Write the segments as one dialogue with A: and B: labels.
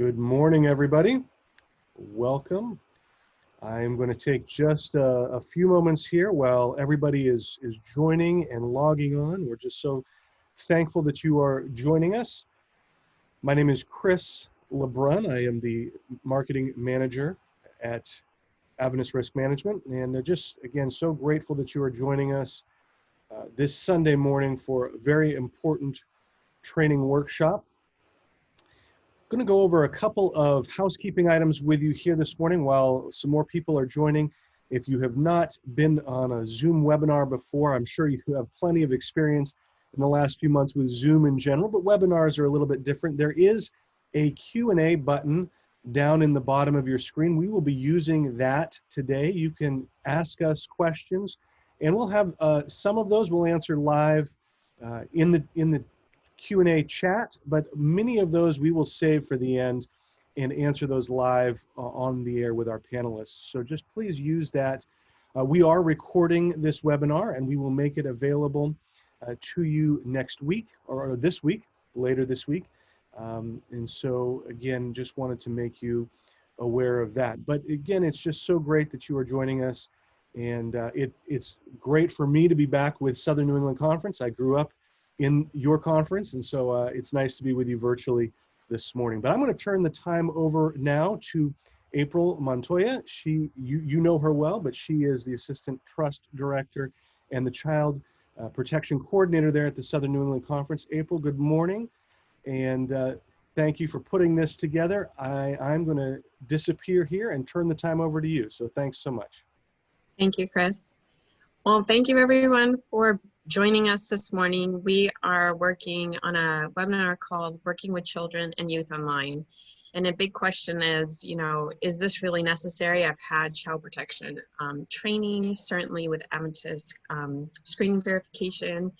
A: Good morning, everybody. Welcome. I'm going to take just a few moments here while everybody is joining and logging on. We're just so thankful that you are joining us. My name is Chris LeBrun. I am the marketing manager at Adventist Risk Management, and just again so grateful that you are joining us this Sunday morning for a very important training workshop. I'm going to go over a couple of housekeeping items with you here this morning while some more people are joining. If you have not been on a Zoom webinar before, I'm sure you have plenty of experience in the last few months with Zoom in general, but webinars are a little bit different. There is a Q&A button down in the bottom of your screen. We will be using that today. You can ask us questions, and we'll have some of those we'll answer live in the Q&A chat, but many of those we will save for the end and answer those live on the air with our panelists. So just please use that. We are recording this webinar and we will make it available to you next week or this week, later this week. And so again, just wanted to make you aware of that. But again, it's just so great that you are joining us. And it's great for me to be back with Southern New England Conference. I grew up in your conference, and so it's nice to be with you virtually this morning. But I'm going to turn the time over now to April Montoya. You know her well, but she is the Assistant Trust Director and the Child Protection Coordinator there at the Southern New England Conference. April, good morning, and thank you for putting this together. I'm going to disappear here and turn the time over to you, so thanks so much.
B: Thank you, Chris. Well, thank you everyone for joining us this morning. We are working on a webinar called Working with Children and Youth Online. And a big question is, is this really necessary? I've had child protection training, certainly with Adventist screening verification,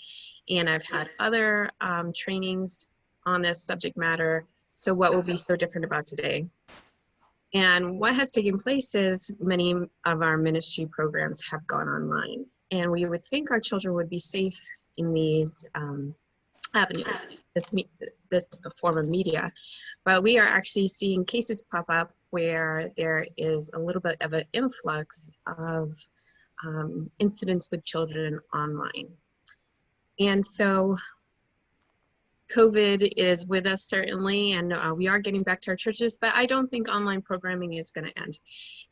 B: and I've had other trainings on this subject matter. So what will be so different about today? And what has taken place is many of our ministry programs have gone online. And we would think our children would be safe in these avenues, this form of media. But we are actually seeing cases pop up where there is a little bit of an influx of incidents with children online. And so COVID is with us certainly, and we are getting back to our churches, but I don't think online programming is going to end.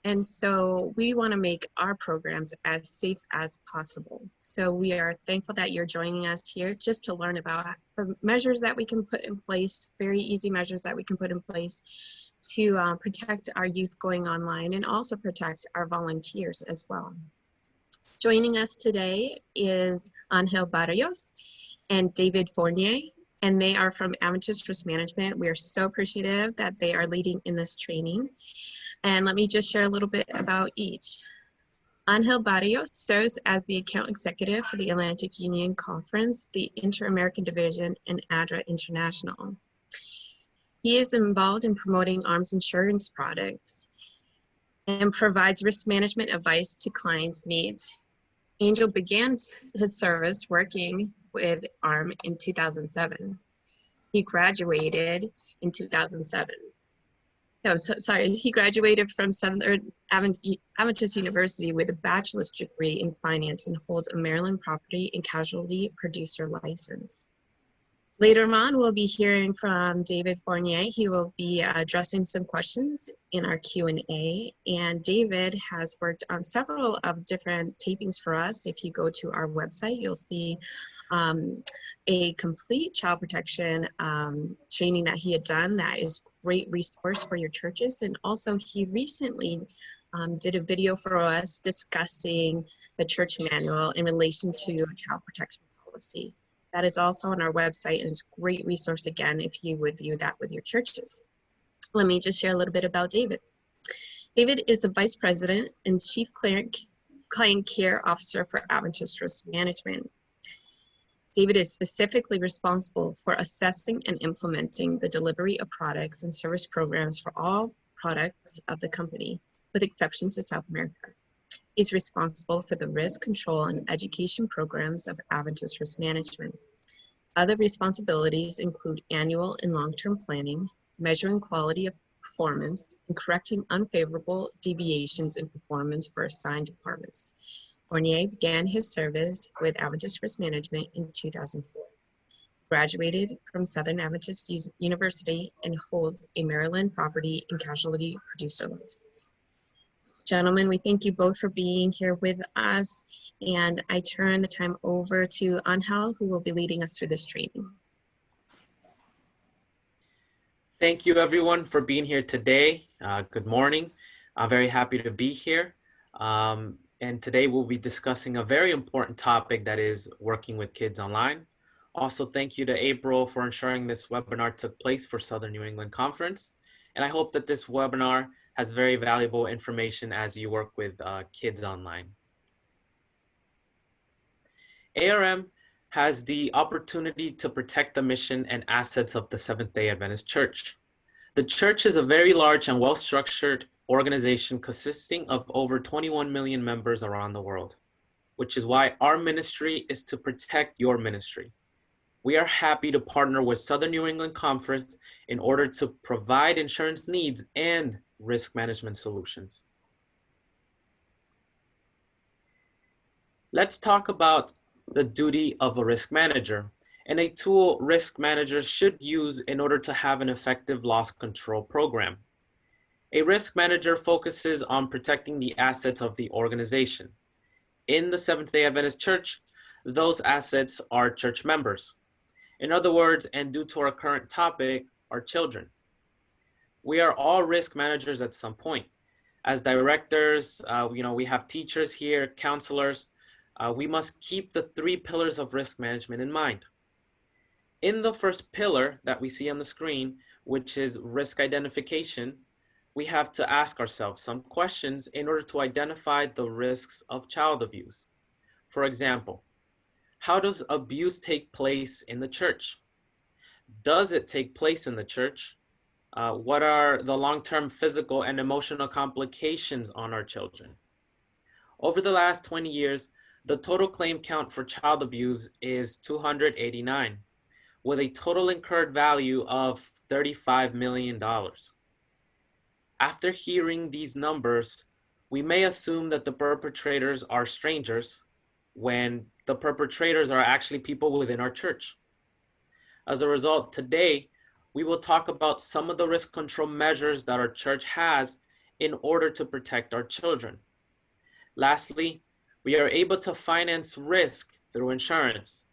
B: And so we want to make our programs as safe as possible. So we are thankful that you're joining us here just to learn about the measures that we can put in place, very easy measures that we can put in place to protect our youth going online and also protect our volunteers as well. Joining us today is Angel Barrios and David Fournier, and they are from Adventist Risk Management. We are so appreciative that they are leading in this training. And let me just share a little bit about each. Angel Barrios serves as the account executive for the Atlantic Union Conference, the Inter-American Division, and ADRA International. He is involved in promoting arms insurance products and provides risk management advice to clients' needs. Angel began his service working with ARM in 2007. He graduated in 2007. No, he graduated from Adventist University with a bachelor's degree in finance and holds a Maryland property and casualty producer license. Later on, we'll be hearing from David Fournier. He will be addressing some questions in our Q&A. And David has worked on several of different tapings for us. If you go to our website, you'll see a complete child protection training that he had done that is great resource for your churches. And also he recently did a video for us discussing the church manual in relation to child protection policy. That is also on our website, and it's a great resource again if you would view that with your churches. Let me just share a little bit about David. David is the Vice President and Chief Client Care Officer for Adventist Risk Management. David is specifically responsible for assessing and implementing the delivery of products and service programs for all products of the company, with exception to South America. He's responsible for the risk control and education programs of Adventist Risk Management. Other responsibilities include annual and long-term planning, measuring quality of performance, and correcting unfavorable deviations in performance for assigned departments. Fournier began his service with Adventist Risk Management in 2004. Graduated from Southern Adventist University and holds a Maryland property and casualty producer license. Gentlemen, we thank you both for being here with us, and I turn the time over to Angel, who will be leading us through this training.
C: Thank you everyone for being here today. Good morning. I'm very happy to be here. And today we'll be discussing a very important topic, that is working with kids online. Also, thank you to April for ensuring this webinar took place for Southern New England Conference. And I hope that this webinar has very valuable information as you work with kids online. ARM has the opportunity to protect the mission and assets of the Seventh-day Adventist Church. The church is a very large and well-structured organization consisting of over 21 million members around the world, which is why our ministry is to protect your ministry. We are happy to partner with Southern New England Conference in order to provide insurance needs and risk management solutions. Let's talk about the duty of a risk manager and a tool risk managers should use in order to have an effective loss control program. A risk manager focuses on protecting the assets of the organization. In the Seventh-day Adventist Church, those assets are church members. In other words, and due to our current topic, our children. We are all risk managers at some point. As directors, we have teachers here, counselors. We must keep the 3 pillars of risk management in mind. In the first pillar that we see on the screen, which is risk identification, we have to ask ourselves some questions in order to identify the risks of child abuse. For example, how does abuse take place in the church? Does it take place in the church? What are the long-term physical and emotional complications on our children? Over the last 20 years, the total claim count for child abuse is 289, with a total incurred value of $35 million. After hearing these numbers, we may assume that the perpetrators are strangers when the perpetrators are actually people within our church. As a result, today, we will talk about some of the risk control measures that our church has in order to protect our children. Lastly, we are able to finance risk through insurance,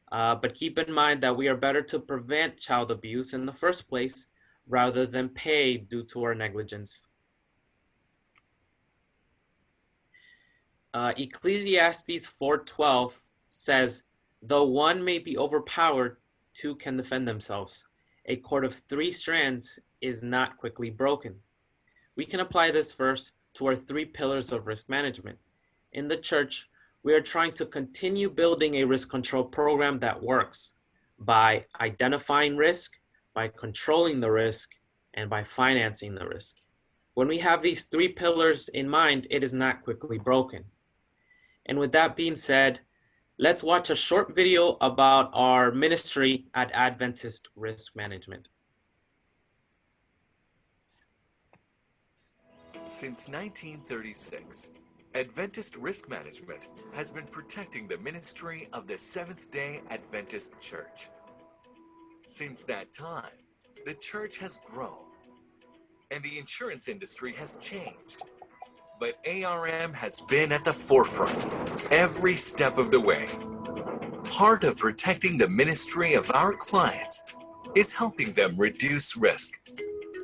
C: but keep in mind that we are better to prevent child abuse in the first place rather than pay due to our negligence. Ecclesiastes 4:12 says, though one may be overpowered, 2 can defend themselves. A cord of 3 strands is not quickly broken. We can apply this verse to our 3 pillars of risk management. In the church, we are trying to continue building a risk control program that works by identifying risk, by controlling the risk, and by financing the risk. When we have these 3 pillars in mind, it is not quickly broken. And with that being said, let's watch a short video about our ministry at Adventist Risk Management.
D: Since 1936, Adventist Risk Management has been protecting the ministry of the Seventh-day Adventist Church. Since that time, the church has grown, and the insurance industry has changed. But ARM has been at the forefront every step of the way. Part of protecting the ministry of our clients is helping them reduce risk,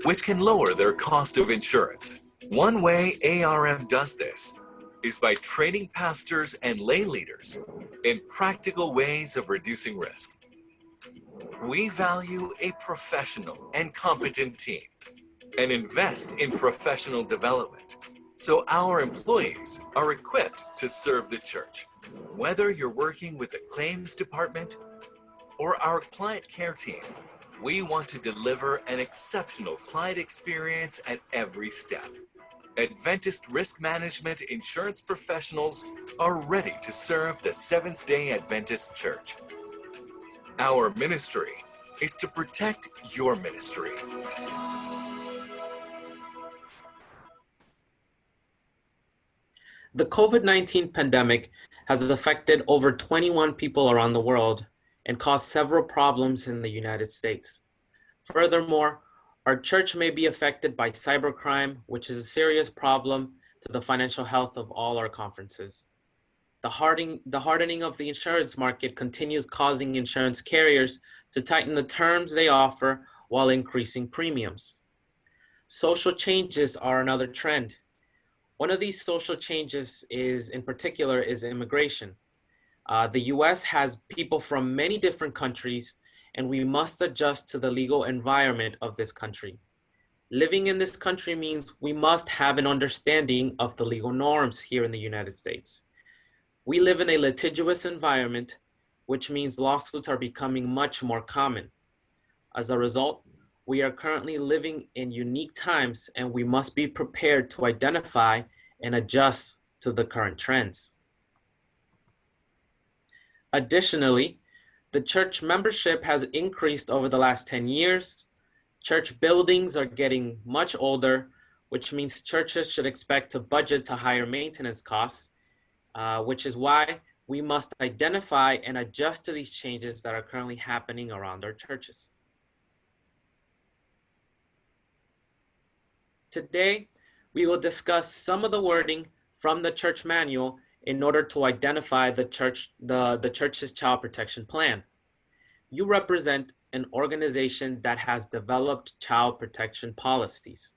D: which can lower their cost of insurance. One way ARM does this is by training pastors and lay leaders in practical ways of reducing risk. We value a professional and competent team and invest in professional development, so our employees are equipped to serve the church. Whether you're working with the claims department or our client care team, we want to deliver an exceptional client experience at every step. Adventist Risk Management insurance professionals are ready to serve the Seventh-day Adventist Church. Our ministry is to protect your ministry.
C: The COVID-19 pandemic has affected over 21 people around the world and caused several problems in the United States. Furthermore, our church may be affected by cybercrime, which is a serious problem to the financial health of all our conferences. The hardening of the insurance market continues, causing insurance carriers to tighten the terms they offer while increasing premiums. Social changes are another trend. One of these social changes in particular is immigration. The US has people from many different countries, and we must adjust to the legal environment of this country. Living in this country means we must have an understanding of the legal norms here in the United States. We live in a litigious environment, which means lawsuits are becoming much more common. As a result, we are currently living in unique times, and we must be prepared to identify and adjust to the current trends. Additionally, the church membership has increased over the last 10 years. Church buildings are getting much older, which means churches should expect to budget to higher maintenance costs, which is why we must identify and adjust to these changes that are currently happening around our churches. Today, we will discuss some of the wording from the church manual in order to identify the church's child protection plan. You represent an organization that has developed child protection policies.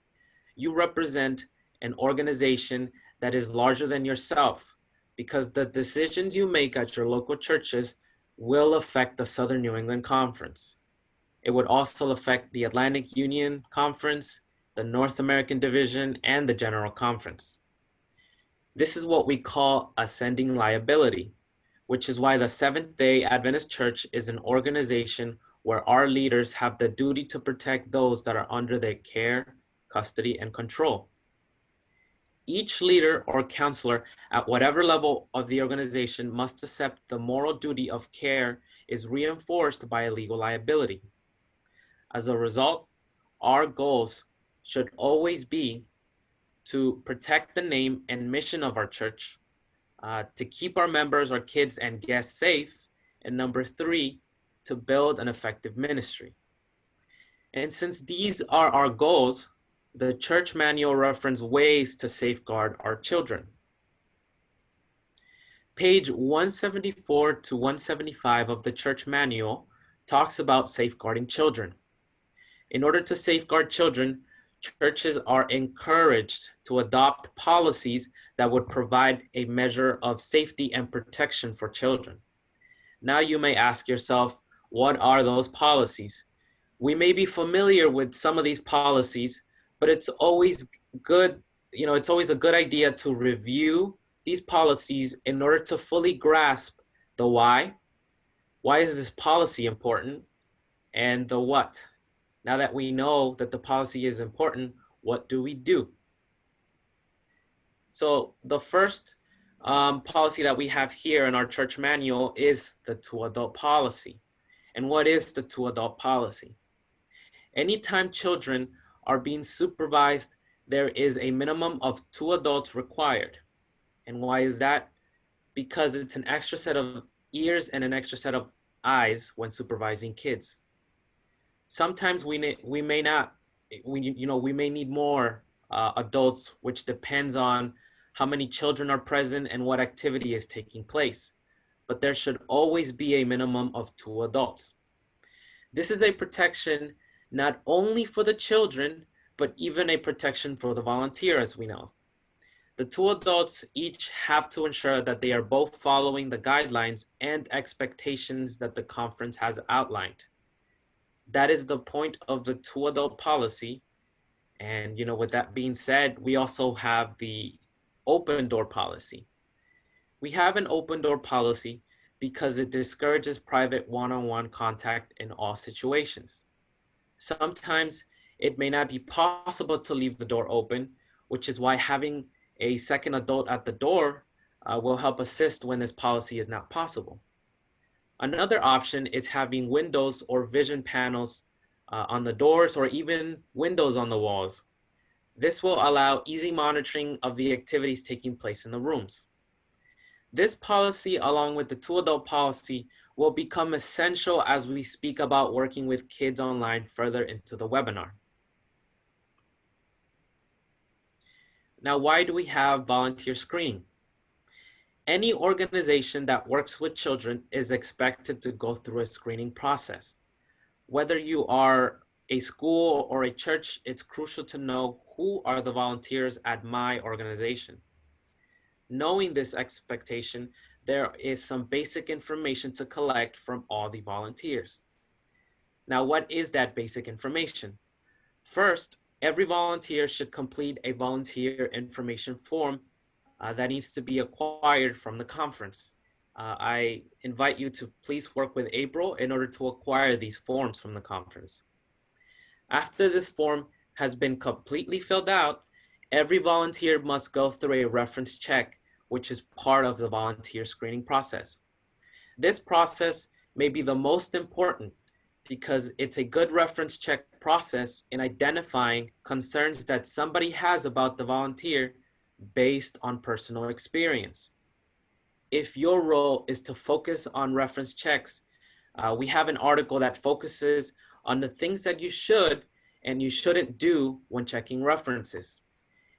C: You represent an organization that is larger than yourself, because the decisions you make at your local churches will affect the Southern New England Conference. It would also affect the Atlantic Union Conference, the North American Division, and the General Conference. This is what we call ascending liability, which is why the Seventh-day Adventist Church is an organization where our leaders have the duty to protect those that are under their care, custody, and control. Each leader or counselor at whatever level of the organization must accept the moral duty of care is reinforced by a legal liability. As a result, our goals should always be to protect the name and mission of our church, to keep our members, our kids, and guests safe, and number 3, to build an effective ministry. And since these are our goals, the church manual references ways to safeguard our children. Page 174 to 175 of the church manual talks about safeguarding children. In order to safeguard children, churches are encouraged to adopt policies that would provide a measure of safety and protection for children. Now you may ask yourself, what are those policies? We may be familiar with some of these policies, but it's always good, it's always a good idea to review these policies in order to fully grasp the why. Why is this policy important? And the what. Now that we know that the policy is important, what do we do? So the first policy that we have here in our church manual is the 2-adult policy. And what is the 2-adult policy? Anytime children are being supervised, there is a minimum of 2 adults required. And why is that? Because it's an extra set of ears and an extra set of eyes when supervising kids. Sometimes we may need more adults, which depends on how many children are present and what activity is taking place. But there should always be a minimum of 2 adults. This is a protection not only for the children, but even a protection for the volunteer, as we know. The 2 adults each have to ensure that they are both following the guidelines and expectations that the conference has outlined. That is the point of the 2-adult policy. And, with that being said, we also have the open door policy. We have an open door policy because it discourages private one-on-one contact in all situations. Sometimes it may not be possible to leave the door open, which is why having a second adult at the door will help assist when this policy is not possible. Another option is having windows or vision panels on the doors or even windows on the walls. This will allow easy monitoring of the activities taking place in the rooms. This policy, along with the two-adult policy, will become essential as we speak about working with kids online further into the webinar. Now, why do we have volunteer screening? Any organization that works with children is expected to go through a screening process. Whether you are a school or a church, it's crucial to know who are the volunteers at my organization. Knowing this expectation, there is some basic information to collect from all the volunteers. Now, what is that basic information? First, every volunteer should complete a volunteer information form that needs to be acquired from the conference. I invite you to please work with April in order to acquire these forms from the conference. After this form has been completely filled out, every volunteer must go through a reference check, which is part of the volunteer screening process. This process may be the most important because it's a good reference check process in identifying concerns that somebody has about the volunteer based on personal experience. If your role is to focus on reference checks, we have an article that focuses on the things that you should and you shouldn't do when checking references.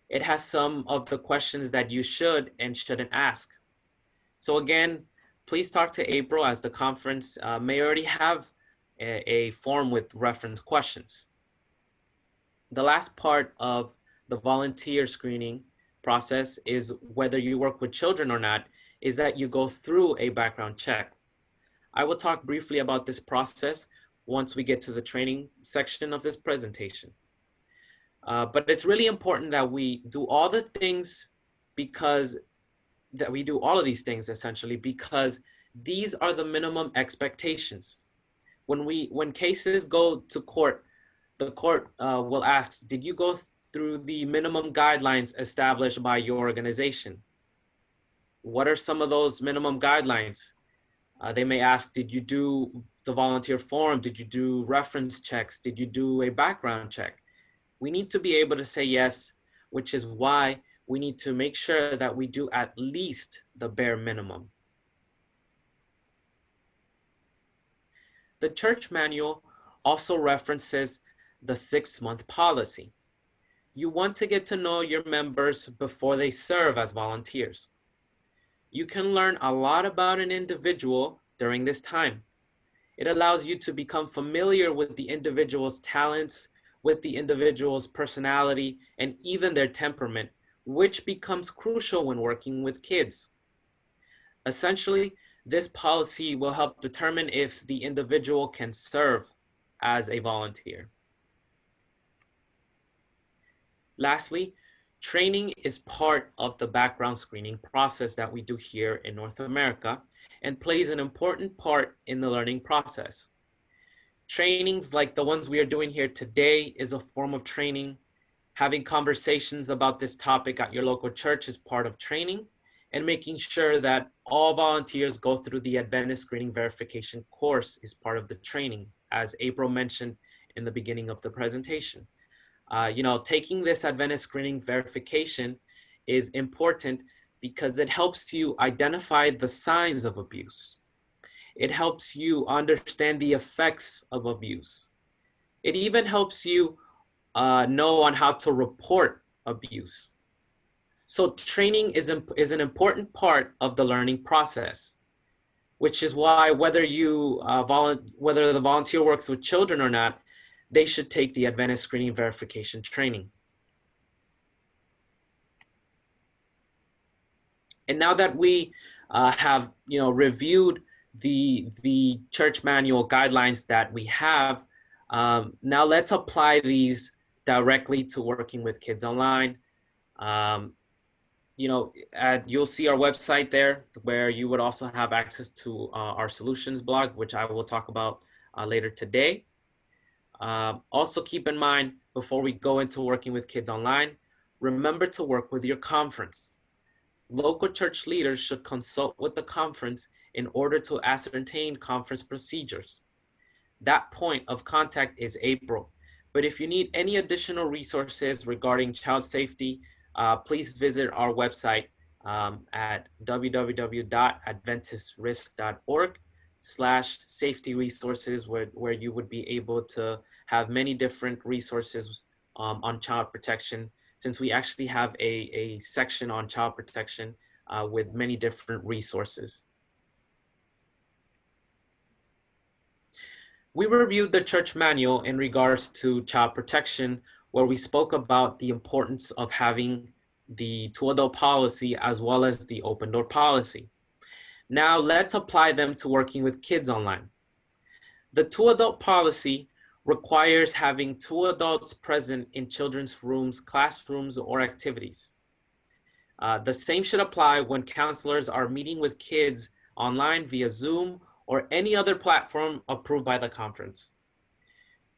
C: It has some of the questions that you should and shouldn't ask. So again, please talk to April, as the conference may already have a form with reference questions. The last part of the volunteer screening process is, whether you work with children or not, is that you go through a background check. I will talk briefly about this process once we get to the training section of this presentation. But it's really important that we do all the things that we do all of these things essentially because these are the minimum expectations. When cases go to court, the court will ask, did you go through the minimum guidelines established by your organization? What are some of those minimum guidelines? They may ask, did you do the volunteer form? Did you do reference checks? Did you do a background check? We need to be able to say yes, which is why we need to make sure that we do at least the bare minimum. The church manual also references the 6-month policy. You want to get to know your members before they serve as volunteers. You can learn a lot about an individual during this time. It allows you to become familiar with the individual's talents, with the individual's personality, and even their temperament, which becomes crucial when working with kids. Essentially, this policy will help determine if the individual can serve as a volunteer. Lastly, training is part of the background screening process that we do here in North America and plays an important part in the learning process. Trainings like the ones we are doing here today is a form of training. Having conversations about this topic at your local church is part of training, and making sure that all volunteers go through the Adventist screening verification course is part of the training, as April mentioned in the beginning of the presentation. Taking this Adventist screening verification is important because it helps you identify the signs of abuse. It helps you understand the effects of abuse. It even helps you know on how to report abuse. So training is an important part of the learning process, which is why whether the volunteer works with children or not, they should take the Adventist screening verification training. And now that we have reviewed the church manual guidelines that we have, now let's apply these directly to working with kids online. You'll see our website there, where you would also have access to our solutions blog, which I will talk about later today. Also keep in mind, before we go into working with kids online, remember to work with your conference. local church leaders should consult with the conference in order to ascertain conference procedures. That point of contact is April. But if you need any additional resources regarding child safety, please visit our website at www.adventistrisk.org/safety resources, where you would be able to have many different resources on child protection, since we actually have a section on child protection with many different resources. We reviewed the church manual in regards to child protection, where we spoke about the importance of having the two-adult policy as well as the open door policy. Now let's apply them to working with kids online. The two-adult policy requires having two adults present in children's rooms, classrooms, or activities. The same should apply when counselors are meeting with kids online via Zoom or any other platform approved by the conference.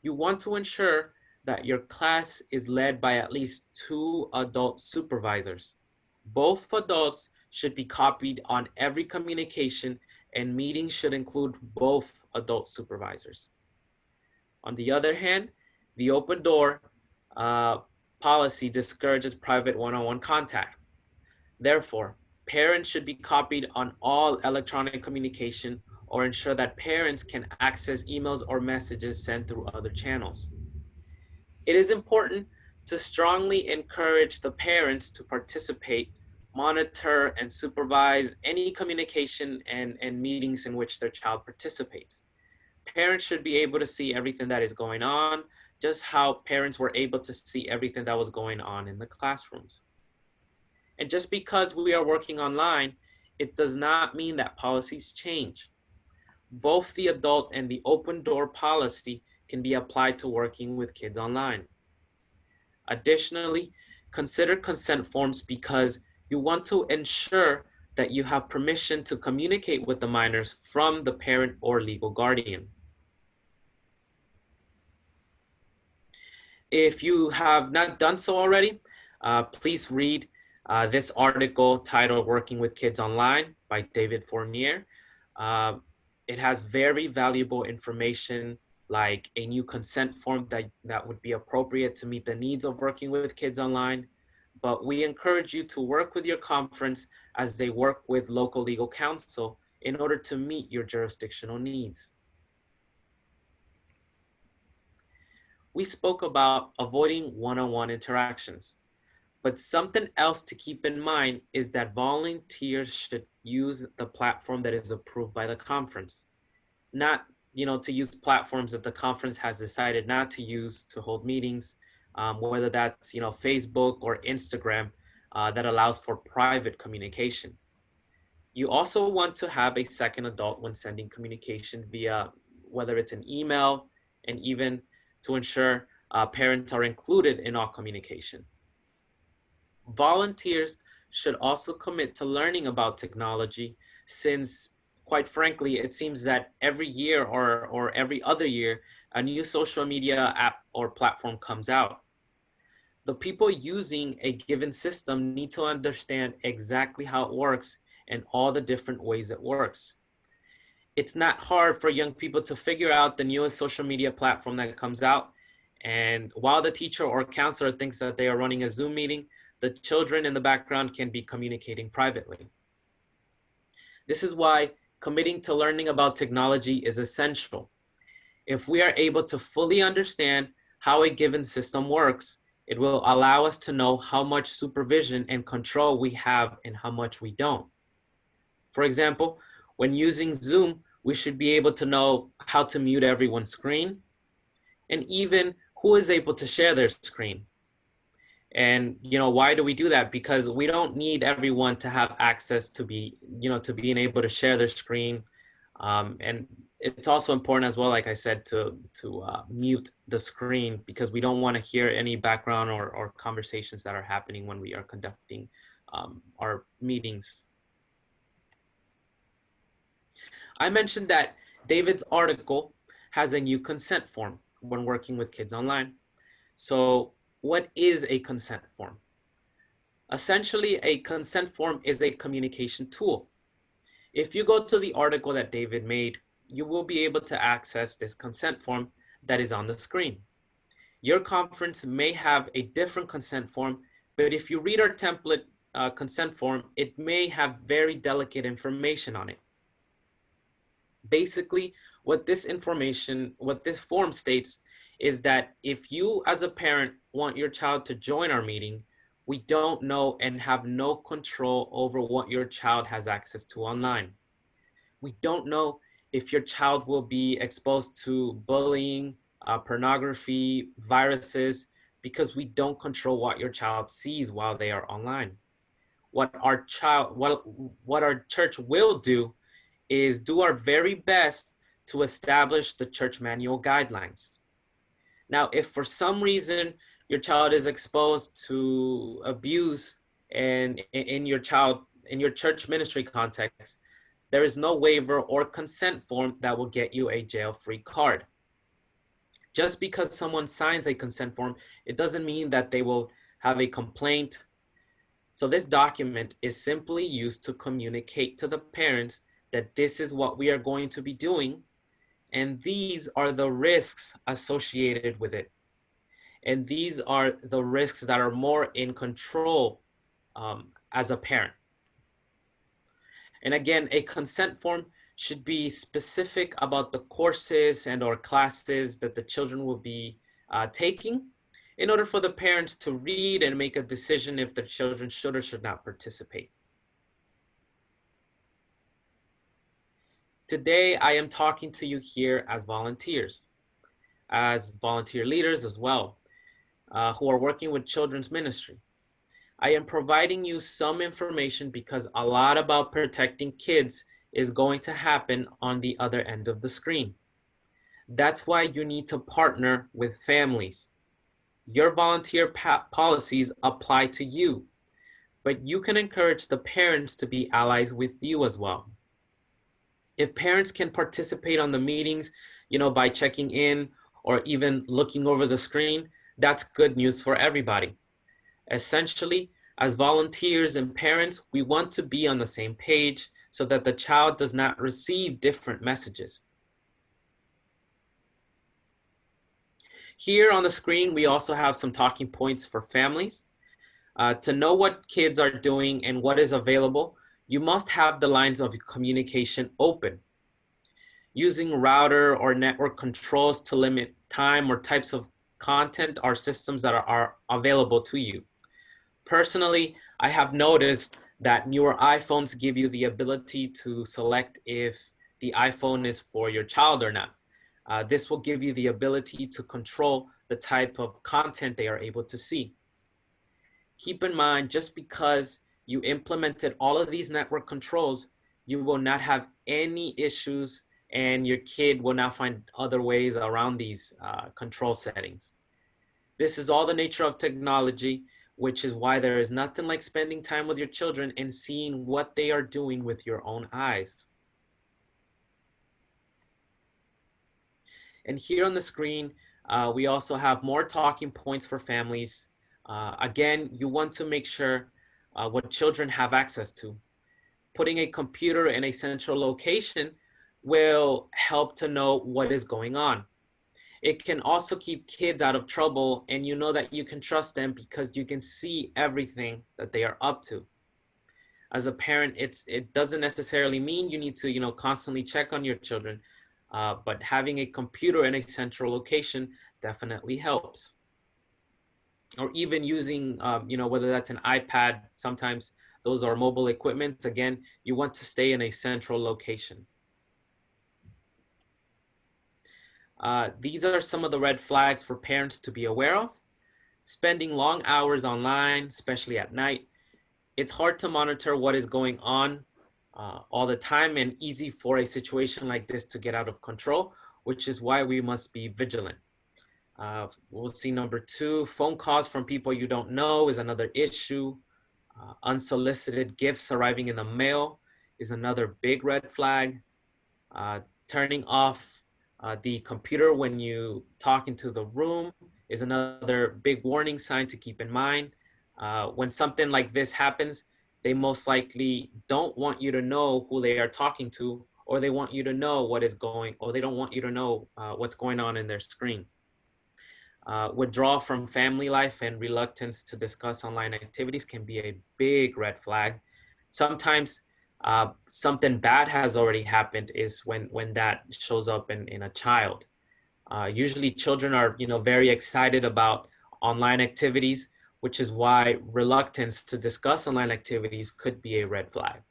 C: You want to ensure that your class is led by at least two adult supervisors. Both adults should be copied on every communication, and meetings should include both adult supervisors. On the other hand, the open door policy discourages private one-on-one contact. Therefore, parents should be copied on all electronic communication or ensure that parents can access emails or messages sent through other channels. It is important to strongly encourage the parents to participate, monitor, and supervise any communication and meetings in which their child participates. Parents should be able to see everything that is going on, just how parents were able to see everything that was going on in the classrooms. And just because we are working online, it does not mean that policies change. Both the adult and the open door policy can be applied to working with kids online. Additionally, consider consent forms because you want to ensure that you have permission to communicate with the minors from the parent or legal guardian. If you have not done so already, please read this article titled Working with Kids Online by David Fournier. It has very valuable information like a new consent form that would be appropriate to meet the needs of working with kids online. But we encourage you to work with your conference as they work with local legal counsel in order to meet your jurisdictional needs. We spoke about avoiding one-on-one interactions. But something else to keep in mind is that volunteers should use the platform that is approved by the conference, not to use platforms that the conference has decided not to use to hold meetings, whether that's Facebook or Instagram that allows for private communication. You also want to have a second adult when sending communication via whether it's an email, and even to ensure parents are included in all communication. Volunteers should also commit to learning about technology, since quite frankly, it seems that every year or every other year, a new social media app or platform comes out. The people using a given system need to understand exactly how it works and all the different ways it works. It's not hard for young people to figure out the newest social media platform that comes out. And while the teacher or counselor thinks that they are running a Zoom meeting, the children in the background can be communicating privately. This is why committing to learning about technology is essential. If we are able to fully understand how a given system works, it will allow us to know how much supervision and control we have and how much we don't. For example, when using Zoom, we should be able to know how to mute everyone's screen and even who is able to share their screen. And why do we do that? Because we don't need everyone to have access to being able to share their screen. And it's also important as well, like I said, to mute the screen, because we don't want to hear any background or conversations that are happening when we are conducting our meetings. I mentioned that David's article has a new consent form when working with kids online. So what is a consent form? Essentially, a consent form is a communication tool. If you go to the article that David made, you will be able to access this consent form that is on the screen. Your conference may have a different consent form, but if you read our template consent form, it may have very delicate information on it. Basically, what this form states is that if you as a parent want your child to join our meeting, we don't know and have no control over what your child has access to online. We don't know if your child will be exposed to bullying, pornography, viruses, because we don't control what your child sees while they are online. What our church will do is do our very best to establish the church manual guidelines. Now, if for some reason your child is exposed to abuse and in your church ministry context, there is no waiver or consent form that will get you a jail-free card. Just because someone signs a consent form, it doesn't mean that they will have a complaint. So this document is simply used to communicate to the parents that this is what we are going to be doing, and these are the risks associated with it. And these are the risks that are more in control as a parent. And again, a consent form should be specific about the courses and or classes that the children will be taking in order for the parents to read and make a decision if their children should or should not participate. Today, I am talking to you here as volunteers, as volunteer leaders as well, who are working with children's ministry. I am providing you some information because a lot about protecting kids is going to happen on the other end of the screen. That's why you need to partner with families. Your volunteer policies apply to you, but you can encourage the parents to be allies with you as well. If parents can participate on the meetings, by checking in or even looking over the screen, that's good news for everybody. Essentially, as volunteers and parents, we want to be on the same page so that the child does not receive different messages. Here on the screen, we also have some talking points for families. To know what kids are doing and what is available, you must have the lines of communication open. Using router or network controls to limit time or types of content are systems that are available to you. Personally, I have noticed that newer iPhones give you the ability to select if the iPhone is for your child or not. This will give you the ability to control the type of content they are able to see. Keep in mind, just because you implemented all of these network controls, you will not have any issues and your kid will not find other ways around these control settings. This is all the nature of technology, which is why there is nothing like spending time with your children and seeing what they are doing with your own eyes. And here on the screen, we also have more talking points for families. Again, you want to make sure what children have access to. Putting a computer in a central location will help to know what is going on. It can also keep kids out of trouble, and you know that you can trust them because you can see everything that they are up to. As a parent, it doesn't necessarily mean you need to constantly check on your children, but having a computer in a central location definitely helps. Or even using, whether that's an iPad, sometimes those are mobile equipment. Again, you want to stay in a central location. These are some of the red flags for parents to be aware of. Spending long hours online, especially at night. It's hard to monitor what is going on all the time and easy for a situation like this to get out of control, which is why we must be vigilant. We'll see number 2, phone calls from people you don't know is another issue. Unsolicited gifts arriving in the mail is another big red flag. Turning off the computer when you talk into the room is another big warning sign to keep in mind. When something like this happens, they most likely don't want you to know who they are talking to, or they want you to know what is going, or they don't want you to know what's going on in their screen. Withdrawal from family life and reluctance to discuss online activities can be a big red flag. Sometimes something bad has already happened is when that shows up in a child. Usually children are, very excited about online activities, which is why reluctance to discuss online activities could be a red flag.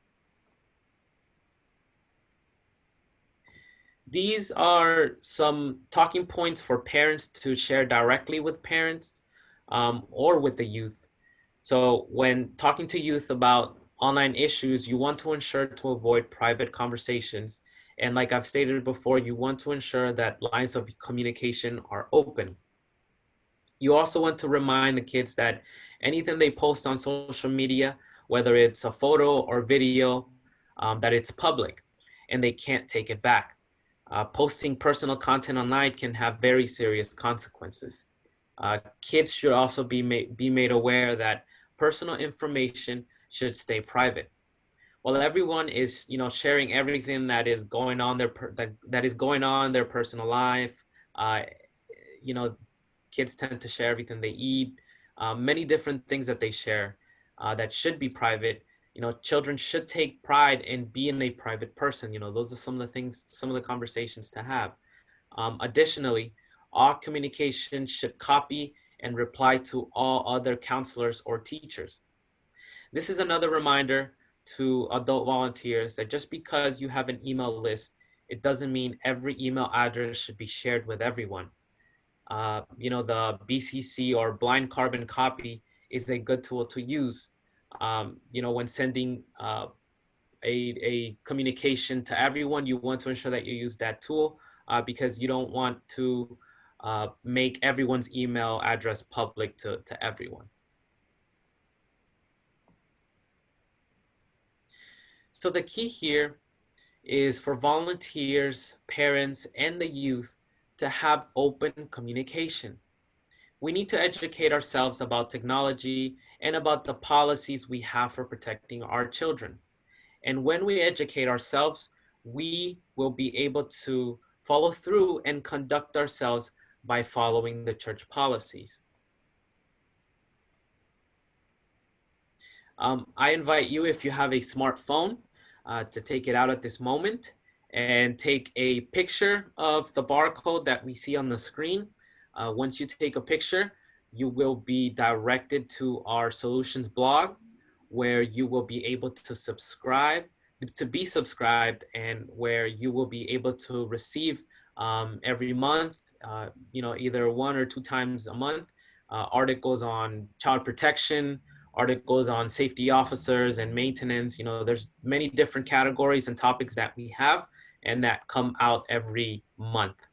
C: These are some talking points for parents to share directly with parents or with the youth. So when talking to youth about online issues, you want to ensure to avoid private conversations. And like I've stated before, you want to ensure that lines of communication are open. You also want to remind the kids that anything they post on social media, whether it's a photo or video, that it's public and they can't take it back. Posting personal content online can have very serious consequences. Kids should also be made aware that personal information should stay private. While everyone is, sharing everything that is going on that is going on in their personal life, uh, you know, kids tend to share everything they eat, many different things that they share that should be private. Children should take pride in being a private person. Those are some of the things, some of the conversations to have. Additionally, all communication should copy and reply to all other counselors or teachers. This is another reminder to adult volunteers that just because you have an email list, it doesn't mean every email address should be shared with everyone. The BCC or blind carbon copy is a good tool to use. When sending a communication to everyone, you want to ensure that you use that tool because you don't want to make everyone's email address public to everyone. So the key here is for volunteers, parents, and the youth to have open communication. We need to educate ourselves about technology and about the policies we have for protecting our children. And when we educate ourselves, we will be able to follow through and conduct ourselves by following the church policies. I invite you, if you have a smartphone, to take it out at this moment and take a picture of the barcode that we see on the screen. Once you take a picture, you will be directed to our solutions blog, where you will be able to be subscribed, and where you will be able to receive every month, either 1 or 2 times a month, articles on child protection, articles on safety officers and maintenance. There's many different categories and topics that we have and that come out every month.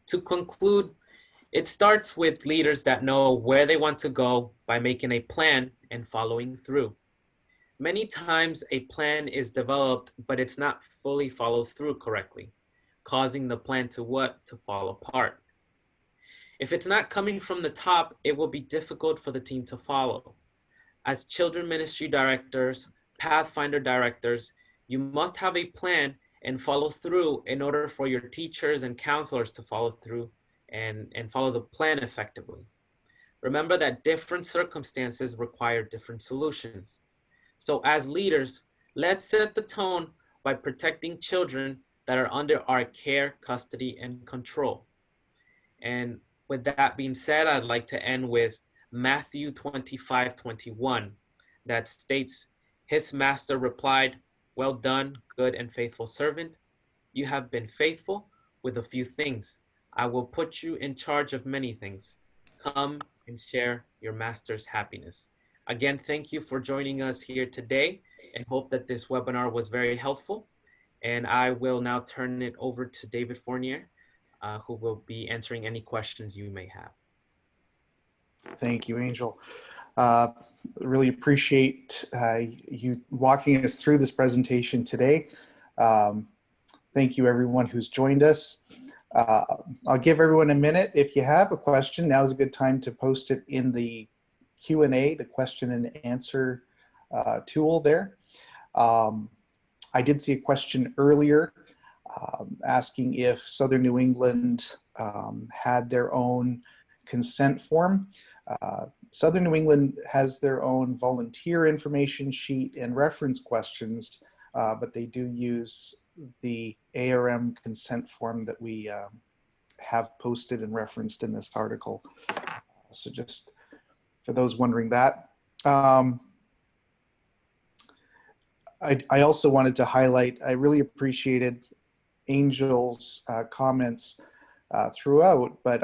C: To conclude, it starts with leaders that know where they want to go by making a plan and following through. Many times a plan is developed, but it's not fully followed through correctly, causing the plan to fall apart. If it's not coming from the top, it will be difficult for the team to follow. As children ministry directors, Pathfinder directors, you must have a plan and follow through in order for your teachers and counselors to follow through and follow the plan effectively. Remember that different circumstances require different solutions. So as leaders, let's set the tone by protecting children that are under our care, custody, and control. And with that being said, I'd like to end with Matthew 25:21 that states, "His master replied, 'Well done, good and faithful servant. You have been faithful with a few things. I will put you in charge of many things. Come and share your master's happiness.'" Again, thank you for joining us here today, and hope that this webinar was very helpful. And I will now turn it over to David Fournier, who will be answering any questions you may have.
E: Thank you, Angel. Really appreciate you walking us through this presentation today. Thank you, everyone who's joined us. I'll give everyone a minute. If you have a question, now is a good time to post it in the Q&A, the question and answer tool there. I did see a question earlier asking if Southern New England had their own consent form. Southern New England has their own volunteer information sheet and reference questions, but they do use the ARM consent form that we have posted and referenced in this article. So just for those wondering that. I also wanted to highlight, I really appreciated Angel's comments throughout, but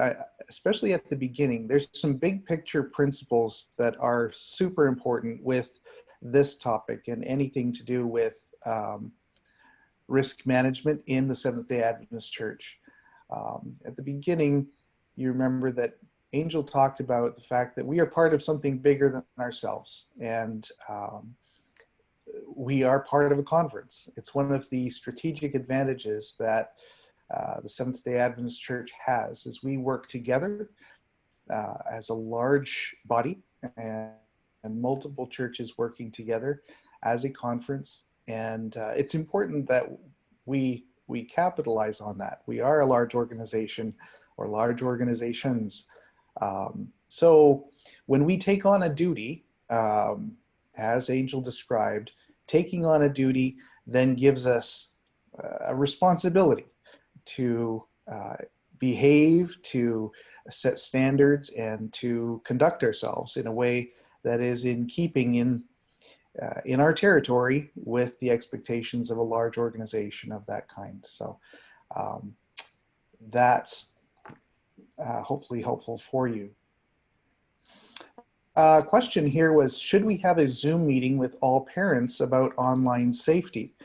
E: especially at the beginning, there's some big picture principles that are super important with this topic and anything to do with risk management in the Seventh-day Adventist Church. At the beginning, you remember that Angel talked about the fact that we are part of something bigger than ourselves, and we are part of a conference. It's one of the strategic advantages that the Seventh-day Adventist Church has, is we work together as a large body and multiple churches working together as a conference. And it's important that we capitalize on that. We are a large organization, or large organizations. So when we take on a duty, as Angel described, taking on a duty then gives us a responsibility to behave, to set standards, and to conduct ourselves in a way that is in keeping in our territory with the expectations of a large organization of that kind. So that's hopefully helpful for you. Question here was, should we have a Zoom meeting with all parents about online safety?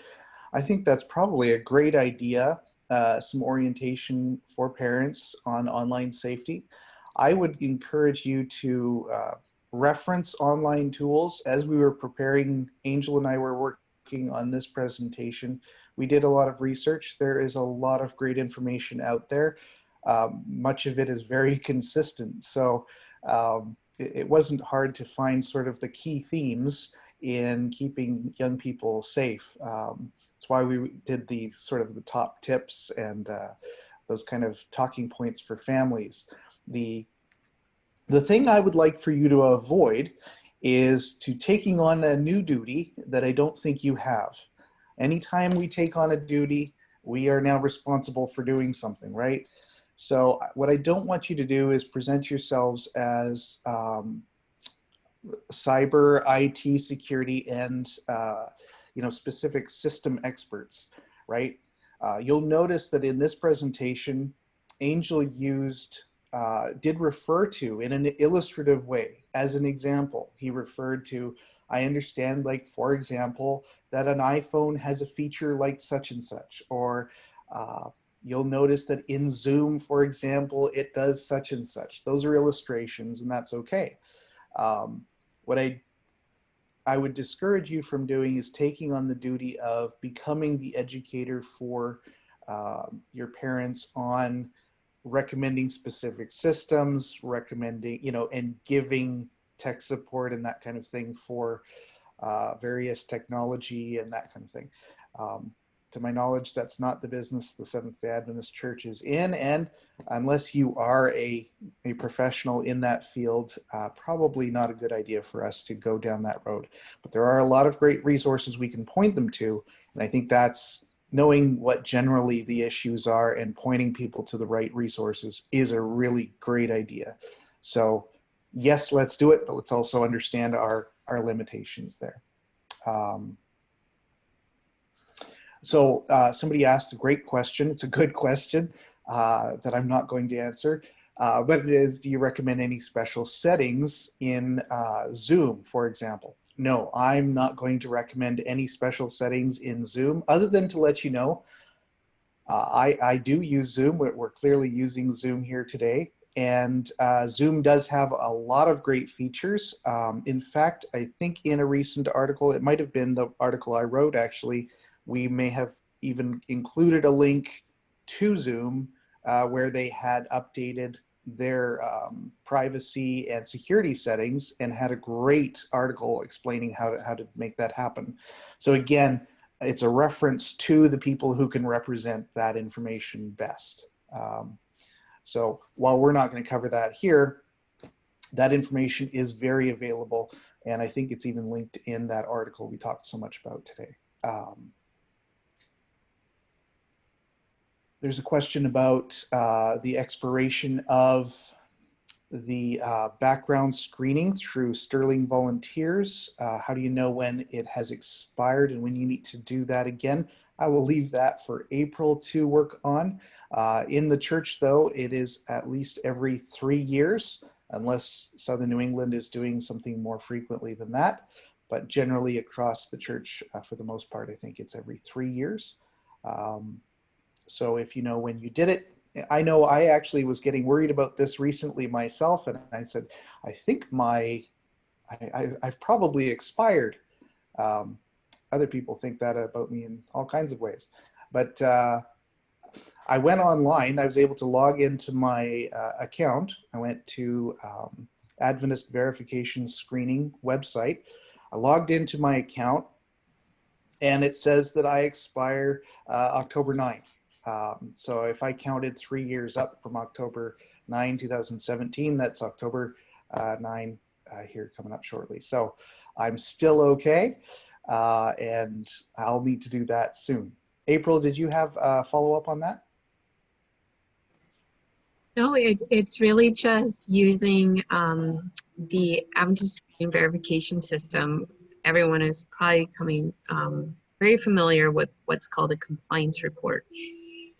E: I think that's probably a great idea, some orientation for parents on online safety. I would encourage you to reference online tools. As we were preparing, Angel and I were working on this presentation. We did a lot of research. There is a lot of great information out there. Much of it is very consistent. So it wasn't hard to find sort of the key themes in keeping young people safe. That's why we did the sort of the top tips and those kind of talking points for families. The thing I would like for you to avoid is to taking on a new duty that I don't think you have. Anytime we take on a duty, we are now responsible for doing something, right? So what I don't want you to do is present yourselves as cyber IT security and specific system experts, right? You'll notice that in this presentation, Angel did refer to in an illustrative way. As an example, he referred to, I understand, like, for example, that an iPhone has a feature like such and such, or you'll notice that in Zoom, for example, it does such and such. Those are illustrations, and that's okay. What I would discourage you from doing is taking on the duty of becoming the educator for your parents on recommending specific systems, recommending, and giving tech support and that kind of thing for various technology and that kind of thing. To my knowledge, that's not the business the Seventh-day Adventist Church is in, and unless you are a professional in that field, probably not a good idea for us to go down that road. But there are a lot of great resources we can point them to, and I think that's knowing what generally the issues are and pointing people to the right resources is a really great idea. So yes, let's do it, but let's also understand our limitations there. So somebody asked a great question. It's a good question that I'm not going to answer, but it is, do you recommend any special settings in Zoom, for example? No, I'm not going to recommend any special settings in Zoom, other than to let you know, I do use Zoom. We're clearly using Zoom here today. And Zoom does have a lot of great features. In fact, I think in a recent article, it might have been the article I wrote actually, we may have even included a link to Zoom where they had updated their privacy and security settings and had a great article explaining how to make that happen. So again, it's a reference to the people who can represent that information best. So while we're not going to cover that here, that information is very available, and I think it's even linked in that article we talked so much about today. There's a question about the expiration of the background screening through Sterling Volunteers. How do you know when it has expired and when you need to do that again? I will leave that for April to work on. In the church, though, it is at least every 3 years, unless Southern New England is doing something more frequently than that. But generally across the church, for the most part, I think it's every 3 years. So if you know when you did it, I know I actually was getting worried about this recently myself, and I said, I think I've probably expired. Other people think that about me in all kinds of ways. But I went online. I was able to log into my account. I went to Adventist verification screening website. I logged into my account, and it says that I expire October 9th. So if I counted 3 years up from October 9, 2017, that's October 9 here coming up shortly. So I'm still okay, and I'll need to do that soon. April, did you have a follow-up on that?
B: No, it's really just using the Adventist screening verification system. Everyone is probably coming very familiar with what's called a compliance report.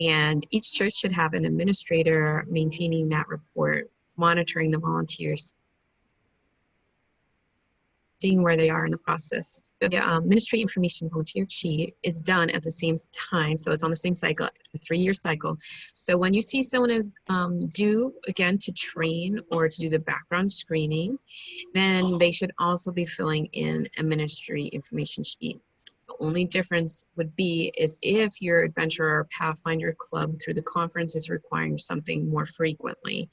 B: And each church should have an administrator maintaining that report, monitoring the volunteers, seeing where they are in the process. The ministry information volunteer sheet is done at the same time, so it's on the same cycle, the 3-year cycle. So when you see someone is due again to train or to do the background screening, then they should also be filling in a ministry information sheet. The only difference would be is if your adventurer or Pathfinder club through the conference is requiring something more frequently.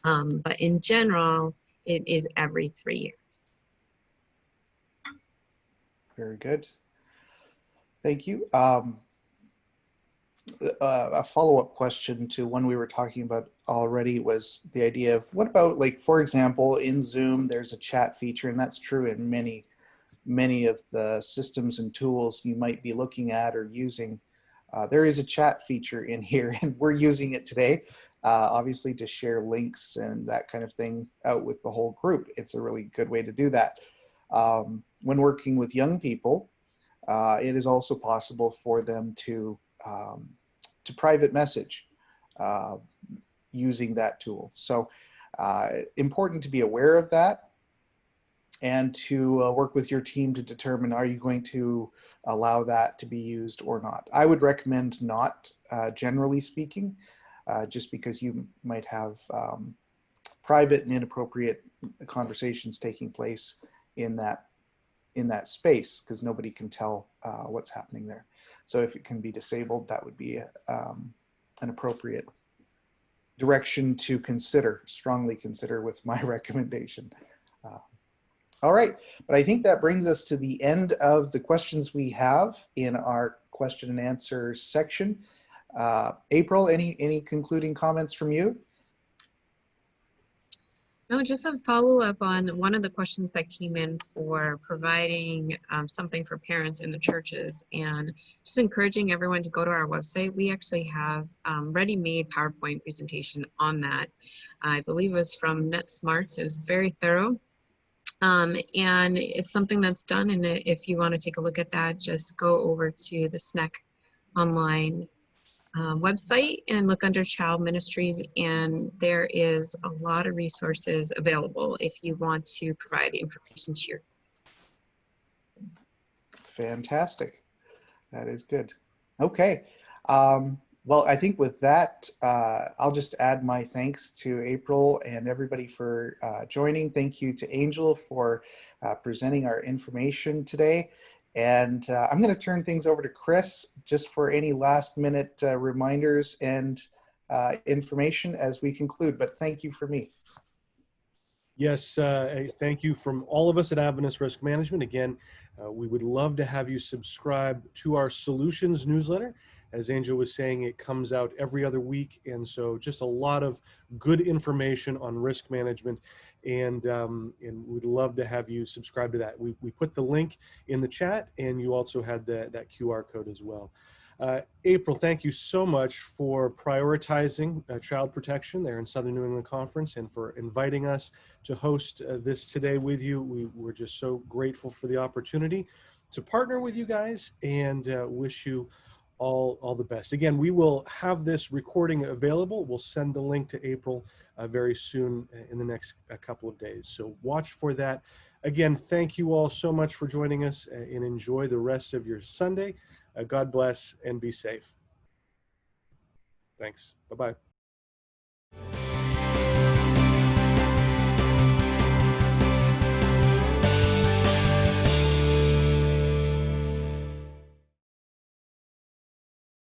B: But in general, it is every 3 years.
E: Very good. Thank you. A follow-up question to one we were talking about already was the idea of what about, like, for example, in Zoom, there's a chat feature, and that's true in many of the systems and tools you might be looking at or using. There is a chat feature in here, and we're using it today, obviously, to share links and that kind of thing out with the whole group. It's a really good way to do that. When working with young people, it is also possible for them to private message using that tool. So important to be aware of that, and to work with your team to determine, are you going to allow that to be used or not? I would recommend not, generally speaking, just because you might have private and inappropriate conversations taking place in that space, because nobody can tell what's happening there. So if it can be disabled, that would be an appropriate direction to consider, strongly consider, with my recommendation. All right, but I think that brings us to the end of the questions we have in our question and answer section. April, any concluding comments from you?
B: No, just a follow-up on one of the questions that came in for providing something for parents in the churches, and just encouraging everyone to go to our website. We actually have ready-made PowerPoint presentation on that. I believe it was from NetSmarts. It was very thorough. And it's something that's done, and if you want to take a look at that, just go over to the SNEC online website and look under Child Ministries, and there is a lot of resources available if you want to provide information to your.
E: Fantastic. That is good. Okay. Well, I think with that, I'll just add my thanks to April and everybody for joining. Thank you to Angel for presenting our information today. And I'm going to turn things over to Chris just for any last minute reminders and information as we conclude, but thank you for me.
A: Yes, thank you from all of us at Adventist Risk Management. Again, we would love to have you subscribe to our Solutions newsletter. As Angel was saying, it comes out every other week, and so just a lot of good information on risk management, and we'd love to have you subscribe to that. We put the link in the chat, and you also had that QR code as well. April, thank you so much for prioritizing child protection there in Southern New England Conference and for inviting us to host this today with you. We're just so grateful for the opportunity to partner with you guys, and wish you all the best. Again, we will have this recording available. We'll send the link to April very soon in the next couple of days. So watch for that. Again, thank you all so much for joining us, and enjoy the rest of your Sunday. God bless and be safe. Thanks. Bye-bye.